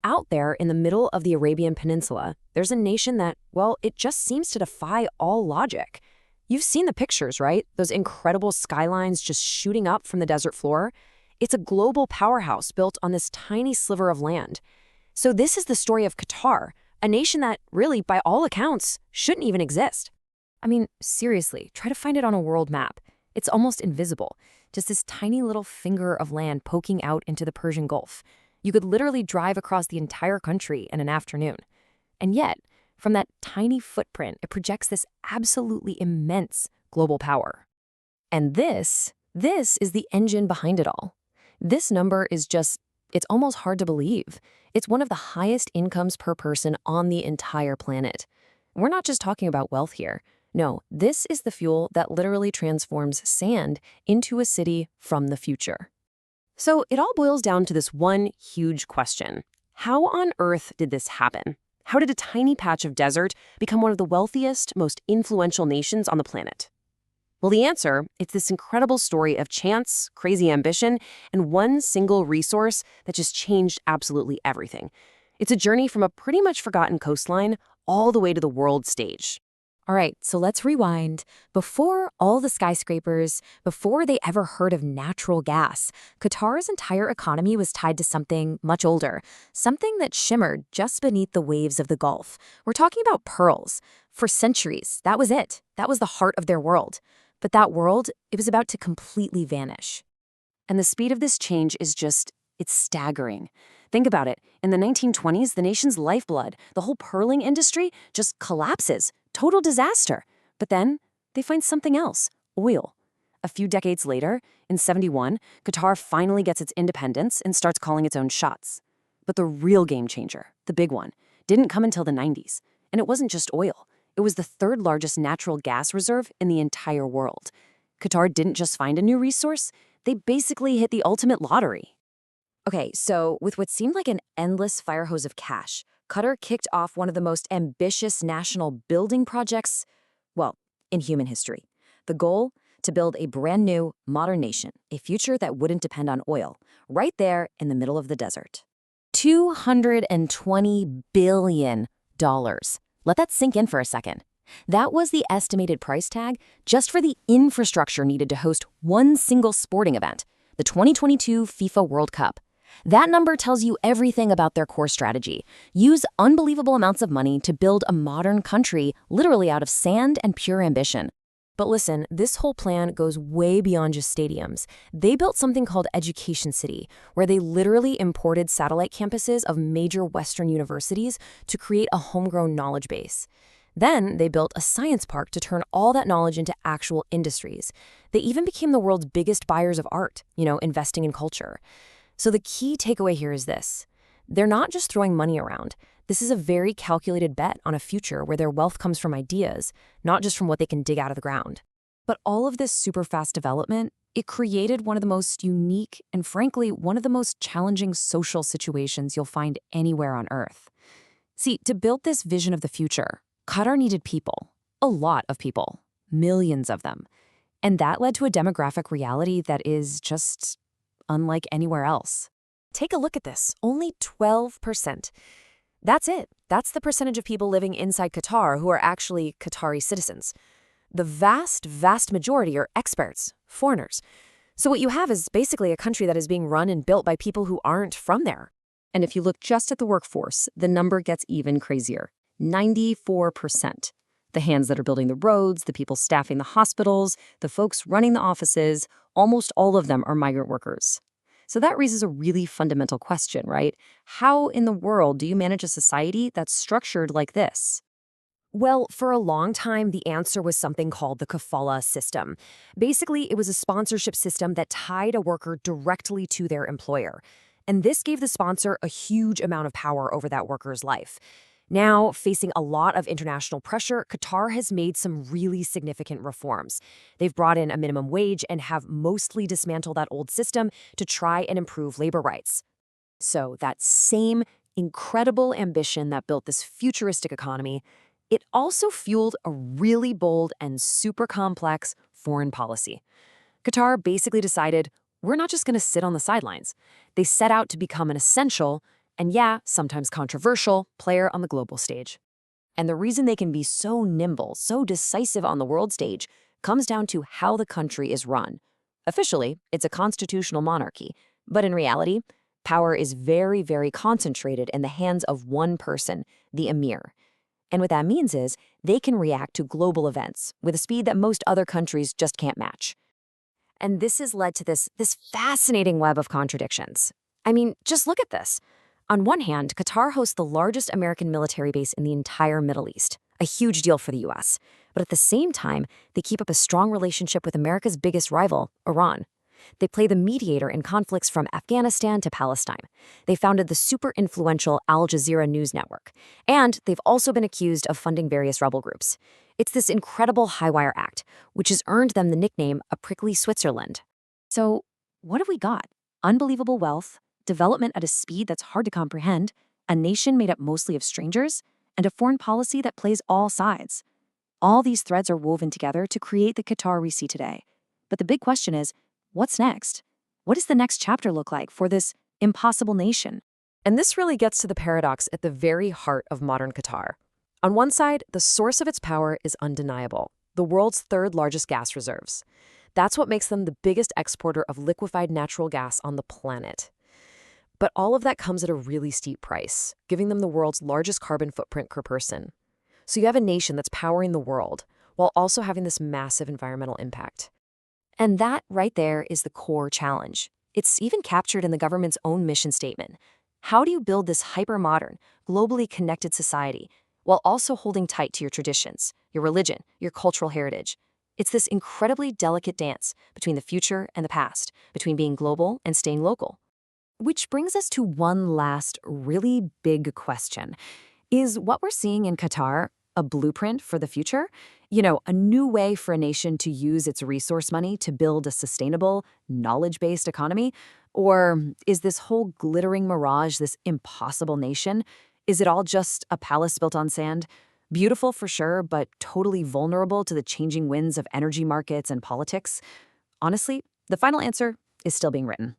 out there in the middle of the Arabian Peninsula, there's a nation that, well, it just seems to defy all logic. You've seen the pictures, right? Those incredible skylines just shooting up from the desert floor. It's a global powerhouse built on this tiny sliver of land. So this is the story of Qatar, a nation that really, by all accounts, shouldn't even exist. I mean, seriously, try to find it on a world map. It's almost invisible, just this tiny little finger of land poking out into the Persian Gulf. You could literally drive across the entire country in an afternoon. And yet, from that tiny footprint, it projects this absolutely immense global power. And this is the engine behind it all. This number is just, it's almost hard to believe. It's one of the highest incomes per person on the entire planet. We're not just talking about wealth here. No, this is the fuel that literally transforms sand into a city from the future. So it all boils down to this one huge question. How on earth did this happen? How did a tiny patch of desert become one of the wealthiest, most influential nations on the planet? Well, the answer, it's this incredible story of chance, crazy ambition, and one single resource that just changed absolutely everything. It's a journey from a pretty much forgotten coastline all the way to the world stage. All right, so let's rewind. Before all the skyscrapers, before they ever heard of natural gas, Qatar's entire economy was tied to something much older, something that shimmered just beneath the waves of the Gulf. We're talking about pearls. For centuries, that was it. That was the heart of their world. But that world, it was about to completely vanish. And the speed of this change is just, it's staggering. Think about it. In the 1920s, the nation's lifeblood, the whole pearling industry, just collapses. Total disaster. But then they find something else, oil. A few decades later, in '71, Qatar finally gets its independence and starts calling its own shots. But the real game changer, the big one, didn't come until the 90s. And it wasn't just oil. It was the third largest natural gas reserve in the entire world. Qatar didn't just find a new resource, they basically hit the ultimate lottery. Okay, so with what seemed like an endless fire hose of cash, Qatar kicked off one of the most ambitious national building projects, well, in human history. The goal? To build a brand new, modern nation, a future that wouldn't depend on oil, right there in the middle of the desert. $220 billion. Let that sink in for a second. That was the estimated price tag just for the infrastructure needed to host one single sporting event, the 2022 FIFA World Cup. That number tells you everything about their core strategy. Use unbelievable amounts of money to build a modern country literally out of sand and pure ambition. But listen, this whole plan goes way beyond just stadiums. They built something called Education City, where they literally imported satellite campuses of major Western universities to create a homegrown knowledge base. Then they built a science park to turn all that knowledge into actual industries. They even became the world's biggest buyers of art, investing in culture. So the key takeaway here is this. They're not just throwing money around. This is a very calculated bet on a future where their wealth comes from ideas, not just from what they can dig out of the ground. But all of this super fast development, it created one of the most unique and frankly, one of the most challenging social situations you'll find anywhere on Earth. See, to build this vision of the future, Qatar needed people, a lot of people, millions of them. And that led to a demographic reality that is just unlike anywhere else. Take a look at this, only 12%. That's it. That's the percentage of people living inside Qatar who are actually Qatari citizens. The vast, vast majority are expats, foreigners. So what you have is basically a country that is being run and built by people who aren't from there. And if you look just at the workforce, the number gets even crazier. 94%. The hands that are building the roads, the people staffing the hospitals, the folks running the offices, almost all of them are migrant workers. So that raises a really fundamental question, right? How in the world do you manage a society that's structured like this? Well, for a long time, the answer was something called the kafala system. Basically, it was a sponsorship system that tied a worker directly to their employer. And this gave the sponsor a huge amount of power over that worker's life. Now, facing a lot of international pressure, Qatar has made some really significant reforms. They've brought in a minimum wage and have mostly dismantled that old system to try and improve labor rights. So that same incredible ambition that built this futuristic economy, it also fueled a really bold and super complex foreign policy. Qatar basically decided, we're not just going to sit on the sidelines. They set out to become an essential and yeah, sometimes controversial, player on the global stage. And the reason they can be so nimble, so decisive on the world stage, comes down to how the country is run. Officially, it's a constitutional monarchy, but in reality, power is very, very concentrated in the hands of one person, the emir. And what that means is they can react to global events with a speed that most other countries just can't match. And this has led to this fascinating web of contradictions. I mean, just look at this. On one hand, Qatar hosts the largest American military base in the entire Middle East, a huge deal for the US. But at the same time, they keep up a strong relationship with America's biggest rival, Iran. They play the mediator in conflicts from Afghanistan to Palestine. They founded the super influential Al Jazeera news network. And they've also been accused of funding various rebel groups. It's this incredible high-wire act, which has earned them the nickname a prickly Switzerland. So, what have we got? Unbelievable wealth, development at a speed that's hard to comprehend, a nation made up mostly of strangers, and a foreign policy that plays all sides. All these threads are woven together to create the Qatar we see today. But the big question is, what's next? What does the next chapter look like for this impossible nation? And this really gets to the paradox at the very heart of modern Qatar. On one side, the source of its power is undeniable, the world's third largest gas reserves. That's what makes them the biggest exporter of liquefied natural gas on the planet. But all of that comes at a really steep price, giving them the world's largest carbon footprint per person. So you have a nation that's powering the world, while also having this massive environmental impact. And that right there is the core challenge. It's even captured in the government's own mission statement. How do you build this hyper-modern, globally connected society while also holding tight to your traditions, your religion, your cultural heritage? It's this incredibly delicate dance between the future and the past, between being global and staying local. Which brings us to one last really big question. Is what we're seeing in Qatar a blueprint for the future? You know, a new way for a nation to use its resource money to build a sustainable, knowledge-based economy? Or is this whole glittering mirage this impossible nation? Is it all just a palace built on sand? Beautiful for sure, but totally vulnerable to the changing winds of energy markets and politics? Honestly, the final answer is still being written.